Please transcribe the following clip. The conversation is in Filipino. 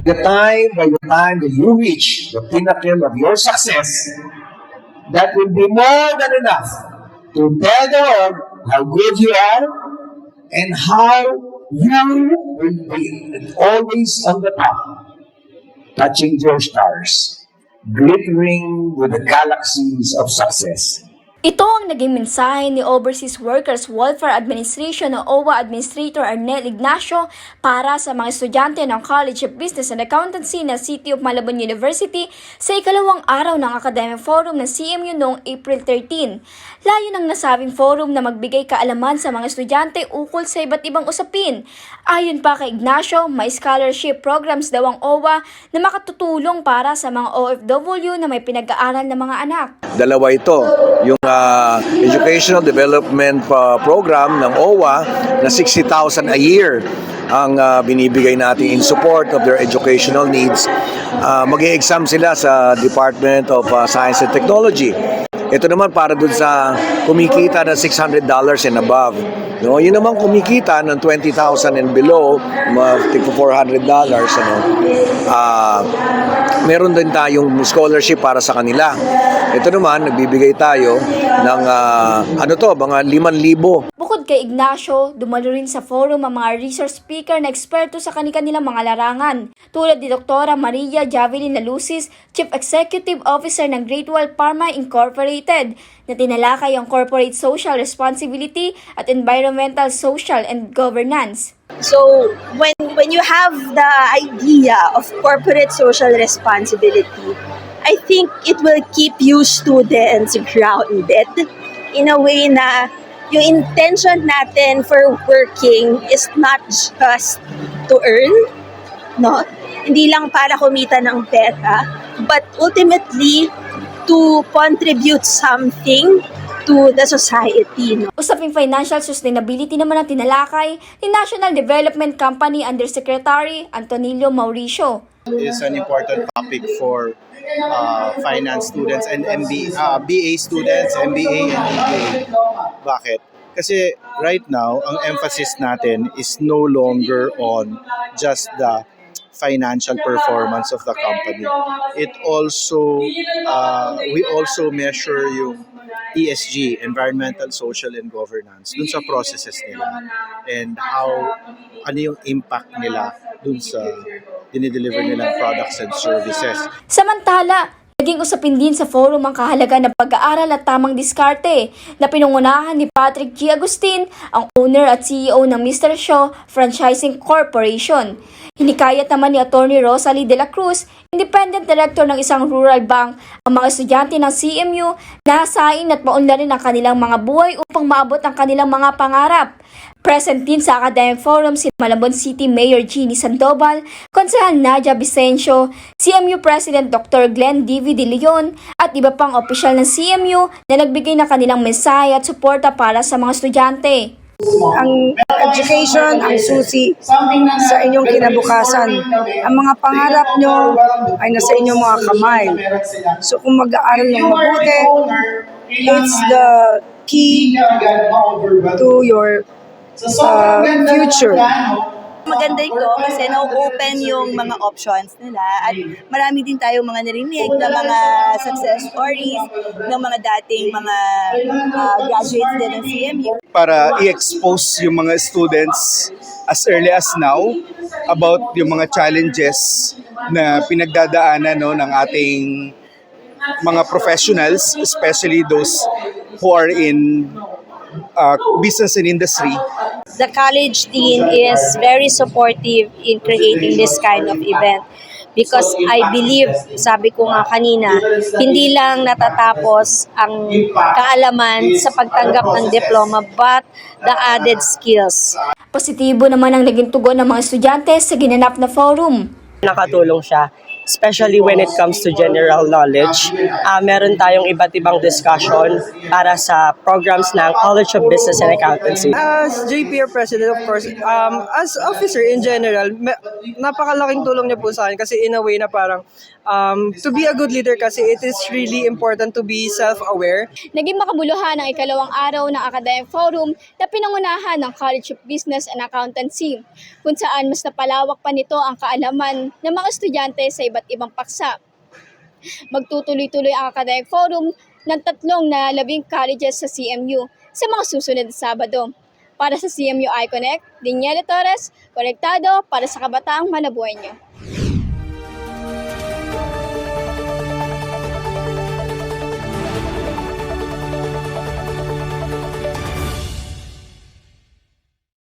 by the time that you reach the pinnacle of your success, that will be more than enough to tell the world how good you are and how you will be always on the top, touching your stars, glittering with the galaxies of success. Ito ang naging mensahe ni Overseas Workers Welfare Administration o OWA Administrator Arnel Ignacio para sa mga estudyante ng College of Business and Accountancy ng City of Malabon University sa ikalawang araw ng Academic Forum ng CMU noong April 13. Layo ng nasabing forum na magbigay kaalaman sa mga estudyante ukol sa iba't ibang usapin. Ayon pa kay Ignacio, may scholarship programs daw ang OWA na makatutulong para sa mga OFW na may pinag-aaral na mga anak. Dalawa ito, yung Educational Development Program ng OWA na 60,000 a year ang binibigay natin in support of their educational needs. Mag-e-exam sila sa Department of Science and Technology. Ito naman para dun sa kumikita ng $600 and above. No, yun naman kumikita ng 20,000 and below, tigpo $400, meron din tayong scholarship para sa kanila. Ito naman, nagbibigay tayo ng mga 5,000. Bukod kay Ignacio, dumalo rin sa forum ang mga resource speaker na eksperto sa kanilang mga larangan, tulad ni Dr. Maria Javelin Lalusis, Chief Executive Officer ng Great Wall Pharma Incorporated, na tinalakay ang corporate social responsibility at environmental, social, and governance. So when you have the idea of corporate social responsibility, I think it will keep you students grounded in a way na yung intention natin for working is not just to earn, no? Hindi lang para kumita ng pera, but ultimately to contribute something to the society. No? Usaping financial sustainability naman ang tinalakay ni National Development Company Undersecretary Antonio Mauricio. Is an important topic for finance students and BA students, MBA and MBA. Bakit? Kasi right now, ang emphasis natin is no longer on just the financial performance of the company. It also, we also measure yung ESG, environmental, social, and governance, dun sa processes nila and ano yung impact nila dun sa dinideliver nilang products and services. Samantala, naging usapin din sa forum ang kahalagan ng pag-aaral at tamang diskarte na pinungunahan ni Patrick G. Agustin, ang owner at CEO ng Mr. Shaw Franchising Corporation. Hinikayat naman ni Atty. Rosalie de la Cruz, Independent Director ng isang rural bank, ang mga estudyante ng CMU na asahin at maunlarin ang kanilang mga buhay upang maabot ang kanilang mga pangarap. Present din sa Academic Forum si Malabon City Mayor Jeannie Sandoval, Konsehal Nadia Vicencio, CMU President Dr. Glenn D.V. De Leon at iba pang opisyal ng CMU na nagbigay ng kanilang mensahe at suporta para sa mga estudyante. Ang education ang susi sa inyong kinabukasan. Ang mga pangarap nyo ay nasa inyong mga kamay. So kung mag-aaral ng mabuti, it's the key to your future. Maganda ito kasi na-open yung mga options nila at marami din tayong mga narinig na mga success stories ng mga dating mga graduates din ng CMU. Para i-expose yung mga students as early as now about yung mga challenges na pinagdadaanan ng ating mga professionals, especially those who are in business and industry. The college dean is very supportive in creating this kind of event because I believe, sabi ko nga kanina, hindi lang natatapos ang kaalaman sa pagtanggap ng diploma but the added skills. Positibo naman ang naging tugon ng mga estudyante sa ginanap na forum. Nakatulong siya especially when it comes to general knowledge. Meron tayong iba't ibang discussion para sa programs ng College of Business and Accountancy. As JPR President, of course, as officer in general, napakalaking tulong niya po sa akin kasi in a way na parang to be a good leader kasi it is really important to be self-aware. Naging makabuluhan ang ikalawang araw ng Academic Forum na pinangunahan ng College of Business and Accountancy, kung saan mas napalawak pa nito ang kaalaman ng mga estudyante sa iba't ibang paksa. Magtutuloy-tuloy ang Academic Forum ng 13 colleges sa CMU sa mga susunod na Sabado. Para sa CMU iConnect, Daniela Torres, konektado para sa kabataang Malabueño.